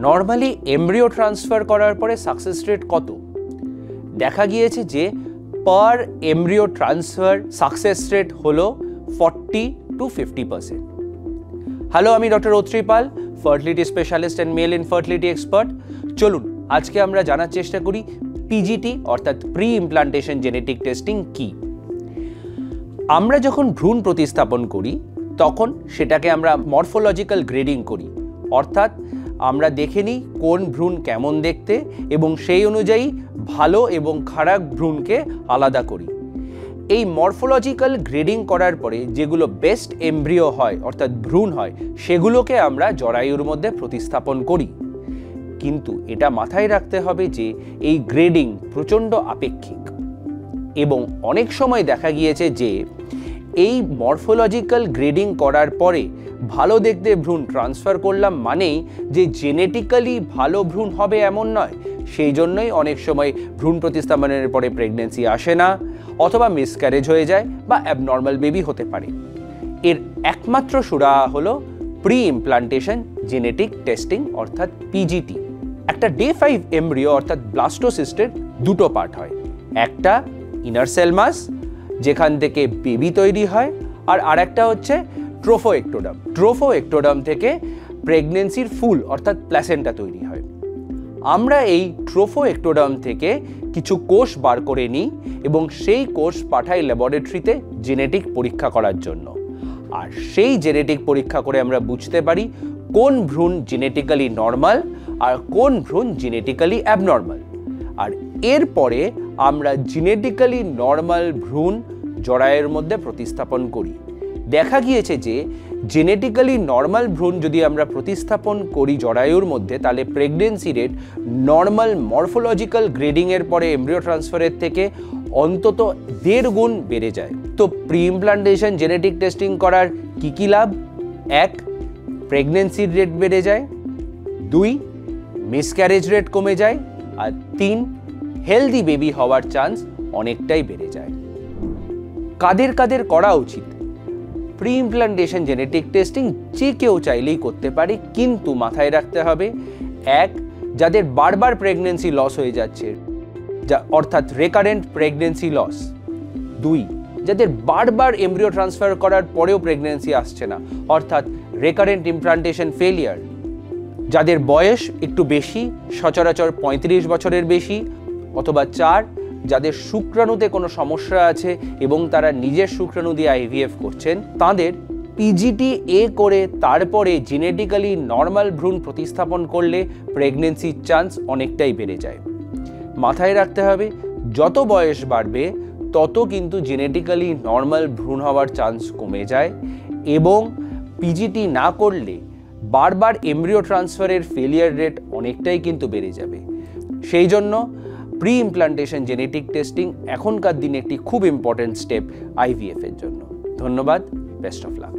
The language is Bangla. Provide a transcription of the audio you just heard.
নর্মালি এমব্রিও ট্রান্সফার করার পরে সাকসেস রেট কত? দেখা গিয়েছে যে per embryo transfer success rate হলো 40 to 50%। হ্যালো, আমি doctor Atri Pal, fertility specialist and male infertility expert. চলুন আজকে আমরা জানার চেষ্টা করি পিজিটি অর্থাৎ প্রি ইমপ্লান্টেশন জেনেটিক টেস্টিং কি। আমরা যখন ভ্রূণ প্রতিস্থাপন করি তখন সেটাকে আমরা মরফোলজিক্যাল গ্রেডিং করি, অর্থাৎ আমরা দেখে নিই কোন ভ্রূণ কেমন দেখতে এবং সেই অনুযায়ী ভালো এবং খারাপ ভ্রূণকে আলাদা করি। এই মরফোলজিক্যাল গ্রেডিং করার পরে যেগুলো বেস্ট এমব্রিও হয় অর্থাৎ ভ্রূণ হয় সেগুলোকে আমরা জরায়ুর মধ্যে প্রতিস্থাপন করি। কিন্তু এটা মাথায় রাখতে হবে যে এই গ্রেডিং প্রচণ্ড আপেক্ষিক এবং অনেক সময় দেখা গিয়েছে যে এই মরফোলজিক্যাল গ্রেডিং করার পরে ভালো দেখতে ভ্রূণ ট্রান্সফার করলাম মানেই যে জেনেটিক্যালি ভালো ভ্রূণ হবে এমন নয়। সেই জন্যই অনেক সময় ভ্রূণ প্রতিস্থাপনের পরে প্রেগনেন্সি আসে না, অথবা মিসক্যারেজ হয়ে যায় বা অ্যাবনর্মাল বেবি হতে পারে। এর একমাত্র সুরাহা হলো প্রি ইমপ্লান্টেশন জেনেটিক টেস্টিং অর্থাৎ পিজিটি। একটা ডে 5 এমব্রিও অর্থাৎ ব্লাস্টোসিস্টের দুটো পার্ট হয়, একটা ইনার সেল মাস যেখান থেকে বেবি তৈরি হয়, আর আরেকটা হচ্ছে ট্রোফোএক্টোডার্ম। ট্রোফোএক্টোডার্ম থেকে প্রেগনেন্সির ফুল অর্থাৎ প্ল্যাসেন্টা তৈরি হয়। আমরা এই ট্রোফোএক্টোডার্ম থেকে কিছু কোষ বার করে নিই এবং সেই কোষ পাঠাই ল্যাবরেটরিতে জেনেটিক পরীক্ষা করার জন্য। আর সেই জেনেটিক পরীক্ষা করে আমরা বুঝতে পারি কোন ভ্রূণ জেনেটিক্যালি নর্মাল আর কোন ভ্রূণ জেনেটিক্যালি অ্যাবনর্মাল। আর এরপরে আমরা জেনেটিক্যালি নর্মাল ভ্রূণ জরায়ুর মধ্যে প্রতিস্থাপন করি। দেখা গিয়েছে যে জেনেটিক্যালি নর্মাল ভ্রূণ যদি আমরা প্রতিস্থাপন করি জরায়ুর মধ্যে তাহলে প্রেগনেন্সি রেট নর্মাল মরফোলজিক্যাল গ্রেডিংয়ের পরে এমব্রিও ট্রান্সফারের থেকে অন্তত 1.5 গুণ বেড়ে যায়। তো প্রি ইমপ্লান্টেশন জেনেটিক টেস্টিং করার কি লাভ? 1, প্রেগনেন্সির রেট বেড়ে যায়, 2, মিসক্যারেজ রেট কমে যায়, আর 3, হেলদি বেবি হওয়ার চান্স অনেকটাই বেড়ে যায়। কাদের কাদের করা উচিত? প্রি ইমপ্লান্টেশন জেনেটিক টেস্টিং যে কেউ চাইলেই করতে পারে, কিন্তু মাথায় রাখতে হবে 1, যাদের বারবার প্রেগনেন্সি লস হয়ে যাচ্ছে অর্থাৎ রেকারেন্ট প্রেগনেন্সি লস, 2, যাদের বারবার এমব্রিও ট্রান্সফার করার পরেও প্রেগনেন্সি আসছে না অর্থাৎ রেকারেন্ট ইমপ্লান্টেশন ফেলিয়ার, যাদের বয়স একটু বেশি সচরাচর 35 বছরের বেশি, অথবা 4, যাদের শুক্রাণুতে কোনো সমস্যা আছে এবং তারা নিজের শুক্রাণু দিয়ে আইভিএফ করছেন, তাদের পিজিটি করে তারপরে জেনেটিক্যালি নর্মাল ভ্রূণ প্রতিস্থাপন করলে প্রেগনেন্সির চান্স অনেকটাই বেড়ে যায়। মাথায় রাখতে হবে যত বয়স বাড়বে তত কিন্তু জেনেটিক্যালি নর্মাল ভ্রূণ হওয়ার চান্স কমে যায় এবং পিজিটি না করলে বারবার এমব্রিও ট্রান্সফারের ফেলিয়ার রেট অনেকটাই কিন্তু বেড়ে যাবে। সেই জন্য প্রি ইমপ্লান্টেশন জেনেটিক টেস্টিং এখনকার দিনে একটি খুব ইম্পর্টেন্ট স্টেপ আইভিএফ এর জন্য। ধন্যবাদ, বেস্ট অফ লাক।